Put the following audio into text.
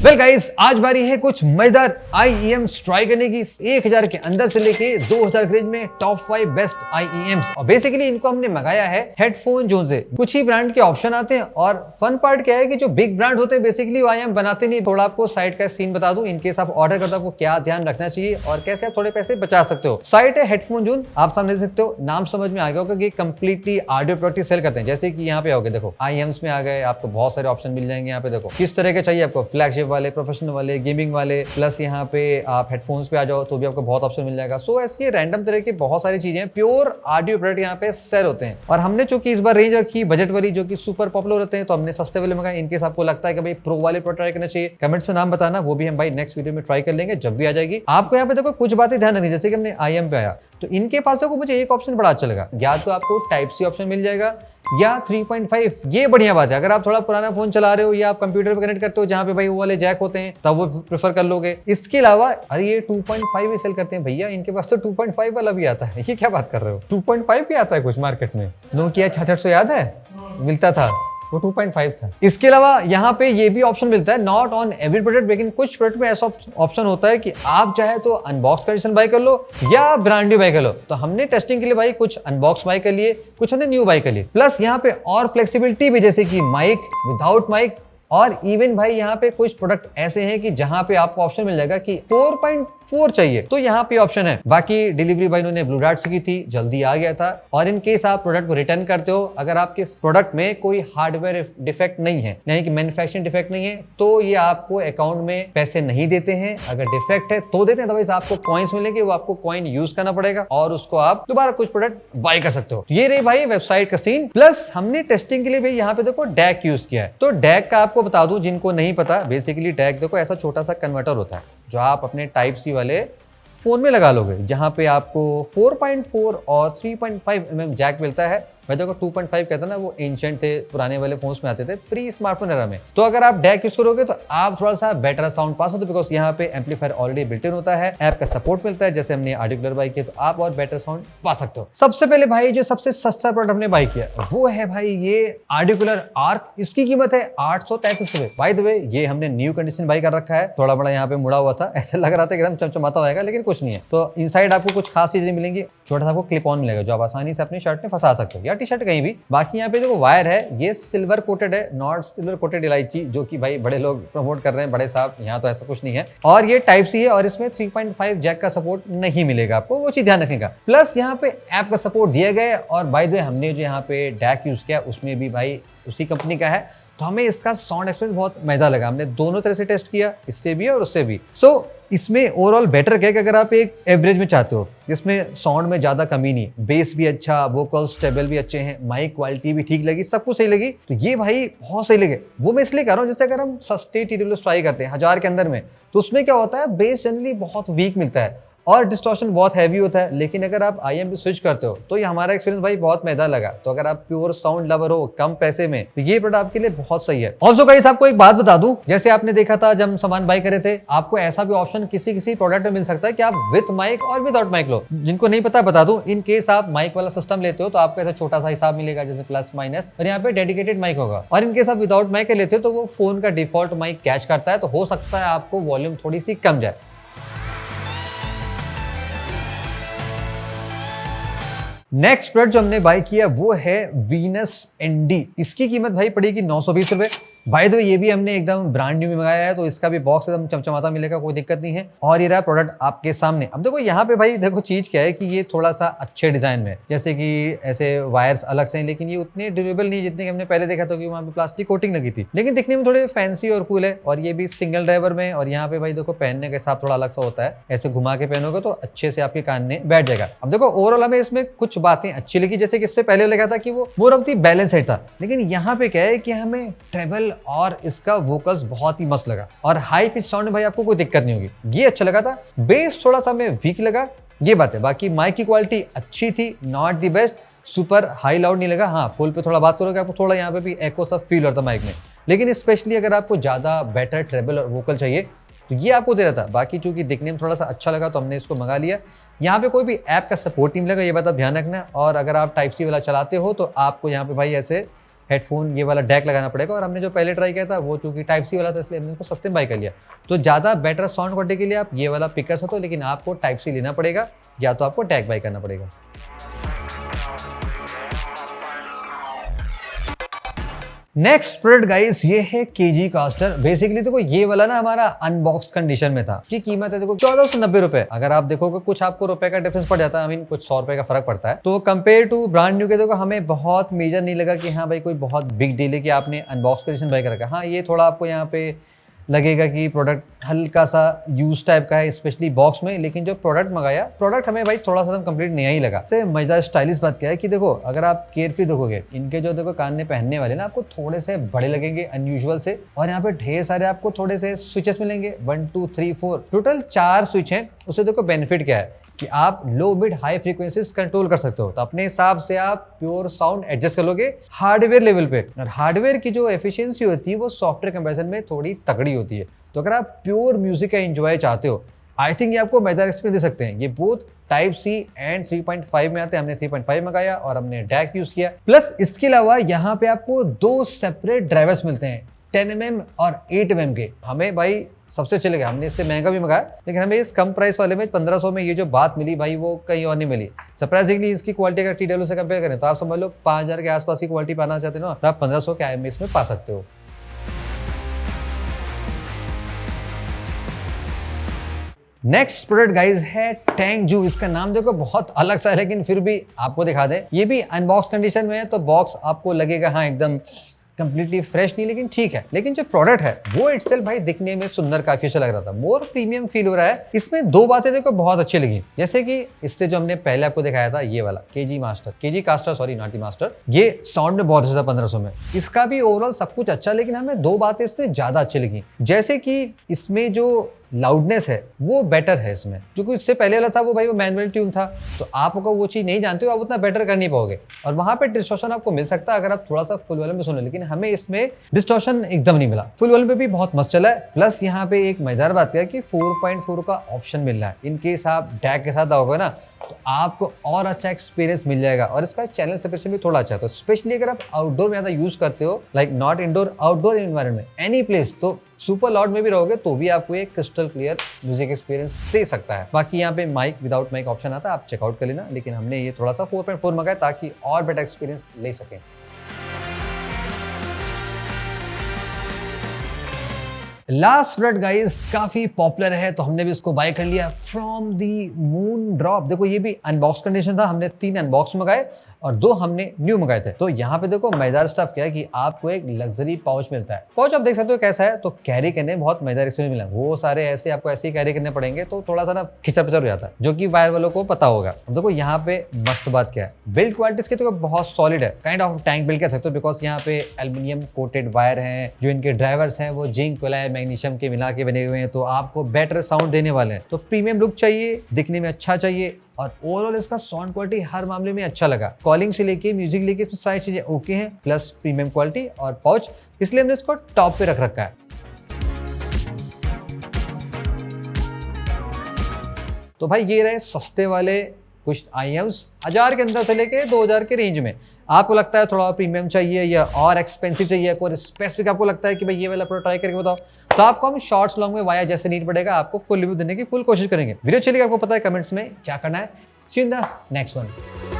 Well guys, आज बारी है कुछ मजेदार IEM ट्राई करने की। 1000 के अंदर से लेके 2000 रेंज में टॉप 5 बेस्ट IEMs। और बेसिकली इनको हमने मंगाया है हेडफोन जोन से। कुछ ही ब्रांड के ऑप्शन आते हैं और फन पार्ट क्या है कि जो बिग ब्रांड होते हैं बेसिकली वो IEM बनाते नहीं। थोड़ा आपको साइट का सीन बता दूं, इनकेस आप ऑर्डर करते हो आपको क्या ध्यान रखना चाहिए और कैसे आप थोड़े पैसे बचा सकते हो। साइट है हेडफोन जोन, आप सामने देख सकते हो, नाम समझ में आ गया होगा कि कंप्लीटली ऑडियो प्रोडक्ट सेल करते हैं। जैसे कि यहाँ पे आओगे, देखो IEMs में आ गए, आपको बहुत सारे ऑप्शन मिल जाएंगे। यहाँ पे देखो किस तरह के चाहिए आपको, फ्लैगशिप वाले, प्रोफेशनल वाले, गेमिंग वाले, प्लस यहाँ पे आप हेडफोन्स पे आ जाओ तो भी आपको बहुत ऑप्शन मिल जाएगा। सो ऐसी रैंडम तरह की बहुत सारी चीजें, प्योर ऑडियो प्रोडक्ट यहाँ पे सेल होते हैं। और हमने चूंकि इस बार रेंज रखी बजट वाली जो कि सुपर पॉपुलर होते हैं, तो हमने सस्ते वाले मंगाए। इनकेस आपको लगता है कि भाई प्रो वाले प्रोडक्ट ट्राई करना चाहिए, कमेंट्स में नाम बताना, वो भी हम भाई नेक्स्ट वीडियो में ट्राई कर लेंगे जब भी आ जाएगी। आपको यहाँ पे देखो कुछ बातें ध्यान रखनी, जैसे कि हमने IEM पे आया तो इनके पास देखो मुझे एक ऑप्शन बड़ा अच्छा लगा, या तो आपको टाइप सी ऑप्शन मिल जाएगा या 3.5। ये बढ़िया बात है। अगर आप थोड़ा पुराना फोन चला रहे हो या आप कंप्यूटर पे कनेक्ट करते हो जहां पे भाई वो वाले जैक होते हैं, तब वो प्रेफर कर लोगे। इसके अलावा अरे ये 2.5 भी सेल करते हैं भैया, इनके पास तो 2.5 वाला भी आता है। ये क्या बात कर रहे हो, 2.5 भी आता है कुछ मार्केट में। नोकिया 6600 याद है मिलता था, वो 2.5 था। इसके अलावा यहाँ पे ये भी ऑप्शन मिलता है, नॉट ऑन एवरी प्रोडक्ट, लेकिन कुछ प्रोडक्ट में ऐसा ऑप्शन होता है कि आप चाहे तो अनबॉक्स कंडीशन बाय कर लो या ब्रांड न्यू बाय कर लो। तो हमने टेस्टिंग के लिए भाई कुछ अनबॉक्स बाय कर लिए, कुछ हमने न्यू बाय कर लिए। प्लस यहाँ पे और फ्लेक्सिबिलिटी भी, जैसे कि माइक, विदाउट माइक, और इवन भाई यहाँ पे कुछ प्रोडक्ट ऐसे हैं कि जहां पे आपको ऑप्शन मिल जाएगा कि 4.4 चाहिए तो यहाँ पे ऑप्शन है। बाकी डिलीवरी भाई इन्होंने ब्लू डार्ट से की थी, जल्दी आ गया था। और इन केस आप प्रोडक्ट को रिटर्न करते हो, अगर आपके प्रोडक्ट में कोई हार्डवेयर डिफेक्ट नहीं है, यानी कि मैन्युफैक्चरिंग डिफेक्ट नहीं है, तो ये आपको अकाउंट में पैसे नहीं देते हैं। अगर डिफेक्ट है तो देते हैं, अदरवाइज आपको कॉइन्स मिलेंगे, वो आपको कॉइन यूज करना पड़ेगा और उसको आप दोबारा कुछ प्रोडक्ट बाय कर सकते हो। ये रही भाई वेबसाइट का सीन। प्लस हमने टेस्टिंग के लिए भाई यहाँ पे देखो डैक यूज किया है। तो डैक का आपको बता दूं जिनको नहीं पता, बेसिकली डैक देखो ऐसा छोटा सा कन्वर्टर होता है जो आप अपने टाइप सी वाले फोन में लगा लोगे, जहां पे आपको 4.4 और 3.5 जैक मिलता है। मैं देखो 2.5 कहता ना, वो एंशिएंट थे, पुराने वाले फोन्स में आते थे प्री स्मार्टफोन एरा में। तो अगर आप डैक यूज करोगे तो आप थोड़ा सा बेटर साउंड पा सकते हो, बिकॉज यहाँ पे एम्पलीफायर ऑलरेडी बिल्ट इन होता है, ऐप का सपोर्ट मिलता है। जैसे हमने ऑडियो कूलर बाय किया तो आप और बेटर साउंड पा सकते हो। सबसे पहले भाई जो सबसे सस्ता प्रोडक्ट हमने बाय किया वो है भाई ये ऑडियो कूलर आर्क। इसकी कीमत है 833 रुपए। बाय द वे ये हमने न्यू कंडीशन बाय कर रखा है, थोड़ा बड़ा यहाँ पे मुड़ा हुआ था, ऐसा लग रहा था एकदम चमचमाता होगा, लेकिन कुछ नहीं है। तो इनसाइड आपको कुछ खास चीजें मिलेंगी, छोटा सा आपको क्लिप ऑन मिलेगा जो आप आसानी से अपनी शर्ट में फंसा सकते हो या टी शर्ट कहीं भी। बाकी यहाँ पे जो वायर है ये सिल्वर कोटेड है, नॉट सिल्वर कोटेड इलायची, जो कि भाई बड़े लोग प्रमोट कर रहे हैं, बड़े साहब। यहाँ तो ऐसा कुछ नहीं है। और ये टाइप सी है और इसमें 3.5 जैक का सपोर्ट नहीं मिलेगा आपको, वो चीज ध्यान रखने का। प्लस यहाँ पे ऐप का सपोर्ट दिया गया है। और बाय द वे हमने जो यहाँ पे डैक यूज किया उसमें भी भाई उसी कंपनी का है, तो हमें इसका साउंड एक्सपीरियंस बहुत मजेदार लगा। हमने दोनों तरह से टेस्ट किया, इससे भी और उससे भी। सो इसमें ओवरऑल बेटर क्या है कि अगर आप एक एवरेज में चाहते हो जिसमें साउंड में ज्यादा कमी नहीं, बेस भी अच्छा, वोकल स्टेबल भी अच्छे हैं, माइक क्वालिटी भी ठीक लगी, सब कुछ सही लगी, तो ये भाई बहुत सही लगे। वो मैं इसलिए कह रहा हूँ, जैसे अगर हम सस्ते TWS ट्राई करते हैं 1000 के अंदर में, तो उसमें क्या होता है, बेस जनरली बहुत वीक मिलता है और डिस्टॉर्शन बहुत हैवी होता है। लेकिन अगर आप IEM पे स्विच करते हो तो ये हमारा एक्सपीरियंस भाई बहुत मजेदार लगा। तो अगर आप प्योर साउंड लवर हो कम पैसे में, तो ये प्रोडक्ट आपके लिए बहुत सही है। ऑल्सो गाइस आपको एक बात बता दूं, जैसे आपने देखा था जब हम सामान बाय करे थे, आपको ऐसा भी ऑप्शन किसी किसी प्रोडक्ट में मिल सकता है कि आप विद माइक और विदाउट माइक लो। जिनको नहीं पता बता दूं, इन केस आप माइक वाला सिस्टम लेते हो तो आपको ऐसा छोटा सा हिसाब मिलेगा, जैसे प्लस माइनस, और यहाँ पे डेडिकेटेड माइक होगा। और इन केस आप विदाउट माइक लेते हो तो वो फोन का डिफॉल्ट माइक कैच करता है, तो हो सकता है आपको वॉल्यूम थोड़ी सी कम जाए। नेक्स्ट प्रोडक्ट जो हमने बाय किया वो है वीनस ND। इसकी कीमत भाई पड़ेगी 920 रुपए। बाय द वे ये भी हमने एकदम ब्रांड न्यू में मंगाया है, तो इसका भी बॉक्स एकदम चमचमाता मिलेगा, कोई दिक्कत नहीं है। और ये रहा प्रोडक्ट आपके सामने। अब देखो यहाँ पे भाई देखो चीज क्या है कि ये थोड़ा सा अच्छे डिजाइन में, जैसे कि ऐसे वायर्स अलग से हैं, लेकिन ये उतने ड्यूरेबल नहीं जितने हमने पहले देखा था कि वहाँ पे प्लास्टिक कोटिंग लगी थी, लेकिन दिखने में थोड़े फैंसी और कूल है। और ये भी सिंगल ड्राइवर में, और यहाँ पे भाई देखो पहनने का हिसाब थोड़ा अलग सा होता है, ऐसे घुमा के पहनोगे तो अच्छे से आपके कान में बैठ जाएगा। अब देखो ओवरऑल हमें इसमें कुछ बातें अच्छी लगी, जैसे कि इससे पहले लगा था कि वो more of the balance set था, लेकिन यहाँ पे क्या है कि हमें ट्रेवल और इसका वोकल्स बहुत ही मस्त लगा। और हाई पिच साउंड में भाई आपको कोई दिक्कत नहीं होगी, ये अच्छा लगा था। बेस थोड़ा सा हमें वीक लगा, ये बात है। बाकी माइक की क्वालिटी अच्छी थी, not the best, super high loud नहीं लगा। हाँ, फुल पे थोड़ा बात करोगे आपको थोड़ा यहाँ पे भी एको सा फील होता माइक में, लेकिन स्पेशली अगर आपको ज्यादा बेटर ट्रेवल और वोकल चाहिए तो ये आपको दे रहा था। बाकी चूंकि दिखने में थोड़ा सा अच्छा लगा तो हमने इसको मंगा लिया। यहाँ पे कोई भी ऐप का सपोर्ट नहीं मिलेगा, ये बात आप ध्यान रखना। और अगर आप टाइप सी वाला चलाते हो तो आपको यहाँ पे भाई ऐसे हेडफोन ये वाला डैक लगाना पड़ेगा। और हमने जो पहले ट्राई किया था वो चूंकि टाइप सी वाला था इसलिए हमने इसको सस्ते में बाय कर लिया। तो ज़्यादा बेटर साउंड क्वालिटी के लिए आप ये वाला पिक कर सकते हो, लेकिन आपको टाइप सी लेना पड़ेगा या तो आपको डैक बाय करना पड़ेगा। नेक्स्ट प्रोडक्ट गाइस ये है केजी कास्टर। बेसिकली देखो ये वाला ना हमारा अनबॉक्स कंडीशन में था, की कीमत है देखो 1490 रुपए। अगर आप देखोगे कुछ आपको रुपए का डिफरेंस पड़ जाता है, आई मीन कुछ 100 रुपए का फर्क पड़ता है। तो कंपेयर टू ब्रांड न्यू के देखो हमें बहुत मेजर नहीं लगा कि हाँ भाई कोई बहुत बिग डील है कि आपने अनबॉक्स कंडीशन बाय कर रखा है। हाँ ये थोड़ा आपको यहाँ पे लगेगा कि प्रोडक्ट हल्का सा यूज टाइप का है, स्पेशली बॉक्स में। लेकिन जो प्रोडक्ट मंगाया, प्रोडक्ट हमें भाई थोड़ा सा कंप्लीट नया ही लगा। तो मजेदार स्टाइलिश बात क्या है कि देखो अगर आप केयरफ्री देखोगे, इनके जो देखो कान में पहनने वाले ना आपको थोड़े से बड़े लगेंगे अनयूजुअल से। और यहाँ पे ढेर सारे आपको थोड़े से स्विचेस मिलेंगे, 1 2 3 4 टोटल 4 स्विच हैं। उससे देखो बेनिफिट क्या है कि आप लो मिड हाई फ्रीक्वेंसीज कंट्रोल कर सकते हो। तो अपने हिसाब से आप प्योर साउंड एडजस्ट कर लोगे हार्डवेयर लेवल पे। और हार्डवेयर की जो एफिशिएंसी होती है वो सॉफ्टवेयर कंपैरिजन में थोड़ी तगड़ी होती है। तो अगर आप प्योर म्यूजिक का एंजॉय चाहते हो, आई थिंक ये आपको मजेदार एक्सपीरियंस दे सकते हैं। ये बोथ टाइप सी एंड 3.5 में आते हैं। हमने 3.5 मंगाया और हमने डैक यूज किया। प्लस इसके अलावा यहाँ पे आपको 2 सेपरेट ड्राइवर्स मिलते हैं, 10mm और 8mm के। हमें भाई सबसे चलेगा, हमने इससे महंगा भी मंगाया, लेकिन हमें इस कम प्राइस वाले में 1500 में ये जो बात मिली भाई वो कहीं और नहीं मिली। सरप्राइजिंगली इसकी क्वालिटी अगर TW से कंपेयर करें तो आप समझ लो 5000 के आसपास की क्वालिटी पाना चाहते हो ना, तो आप 1500 के IMS में पा सकते हो। नेक्स्ट प्रोडक्ट गाइज है टैंगजू। इसका नाम देखो बहुत अलग सा है, लेकिन फिर भी आपको दिखा दें। ये भी अनबॉक्स कंडीशन में है, तो बॉक्स आपको लगेगा हाँ एकदम कंप्लीटली फ्रेश नहीं, लेकिन ठीक है। लेकिन जो प्रोडक्ट है वो इटसेल्फ भाई दिखने में सुंदर काफी अच्छा लग रहा था, मोर प्रीमियम फील हो रहा है। इसमें 2 बातें देखो बहुत अच्छी लगी, जैसे कि इससे जो हमने पहले आपको दिखाया था ये वाला केजी कास्टर, सॉरी नॉट मास्टर, ये साउंड में बहुत अच्छा था 1500 में। इसका भी ओवरऑल सब कुछ अच्छा, लेकिन हमें 2 बातें इसमें ज्यादा अच्छी लगी। जैसे कि इसमें जो लाउडनेस है वो बेटर है इसमें, जो कि इससे पहले वाला था वो भाई वो मैनुअल ट्यून था। तो आप अगर वो चीज नहीं जानते हो आप उतना बेटर कर नहीं पाओगे, और वहां पे डिस्टॉर्शन आपको मिल सकता है अगर आप थोड़ा सा फुल वॉल्यूम में सुनो। लेकिन हमें इसमें डिस्टॉर्शन एकदम नहीं मिला, फुल वॉल्यूम पे भी बहुत मस्त चला है। प्लस यहाँ पे एक मजेदार बात क्या है कि 4.4 का ऑप्शन मिल रहा है। इनकेस आप डैक के साथ आओगे ना तो आपको और अच्छा एक्सपीरियंस मिल जाएगा। और इसका चैनल सेपरेशन भी थोड़ा अच्छा है। तो स्पेशली अगर आप आउटडोर में ज्यादा यूज करते हो, like not indoor, outdoor environment में एनी प्लेस, तो सुपर लाउड में भी रहोगे तो भी आपको एक क्रिस्टल क्लियर म्यूजिक एक्सपीरियंस दे सकता है। बाकी यहाँ पे माइक विदाउट माइक ऑप्शन आता है, आप चेकआउट कर लेना। लेकिन हमने ये थोड़ा सा 4.4 मंगाया ताकि और बेटर एक्सपीरियंस ले सकें। लास्ट प्रोडक्ट गाइस काफी पॉपुलर है, तो हमने भी इसको बाय कर लिया, फ्रॉम दी मून ड्रॉप। देखो ये भी अनबॉक्स कंडीशन था, हमने 3 अनबॉक्स मंगाए और 2 हमने न्यू मंगाए थे। तो यहाँ पे देखो मजेदार स्टफ क्या है कि आपको एक लग्जरी पाउच मिलता है। पाउच आप देख सकते हो कैसा है, तो कैरी करने में बहुत मजेदार एक्सपीरियंस मिला। वो सारे ऐसे आपको ऐसे ही कैरी करने पड़ेंगे तो थोड़ा सा ना खिचर पिचर हो जाता है, जो कि वायर वालों को पता होगा। अब देखो यहाँ पे मस्त बात क्या है, बिल्ड क्वालिटी इसकी तो बहुत सॉलिड है, काइंड ऑफ टैंक बिल्ड कह सकते हो, बिकॉज यहाँ पे एल्यूमिनियम कोटेड वायर हैं। जो इनके ड्राइवर्स हैं वो जिंक कोलाई मैग्नीशियम के मिला के बने हुए हैं, तो आपको बेटर साउंड देने वाले हैं। तो प्रीमियम लुक चाहिए, दिखने में अच्छा चाहिए, और ओवरऑल इसका साउंड क्वालिटी हर मामले में अच्छा लगा। कॉलिंग से लेके म्यूजिक लेके इसमें सारी चीजें ओके हैं, प्लस प्रीमियम क्वालिटी और पाउच, इसलिए हमने इसको टॉप पे रख रखा है। तो भाई ये रहे सस्ते वाले कुछ IEMs 1000 के अंदर से लेके 2000 के रेंज में। आपको लगता है थोड़ा प्रीमियम चाहिए या और एक्सपेंसिव चाहिए, कोई स्पेसिफिक आपको लगता है कि भाई ये वाला प्रोडक्ट ट्राई करके बताओ, तो आपको हम शॉर्ट्स लॉन्ग में वाया जैसे नीड पड़ेगा आपको फुल रिव्यू देने की फुल कोशिश करेंगे। वीडियो चलिए आपको पता है कमेंट्स में क्या करना है। See you in the next one.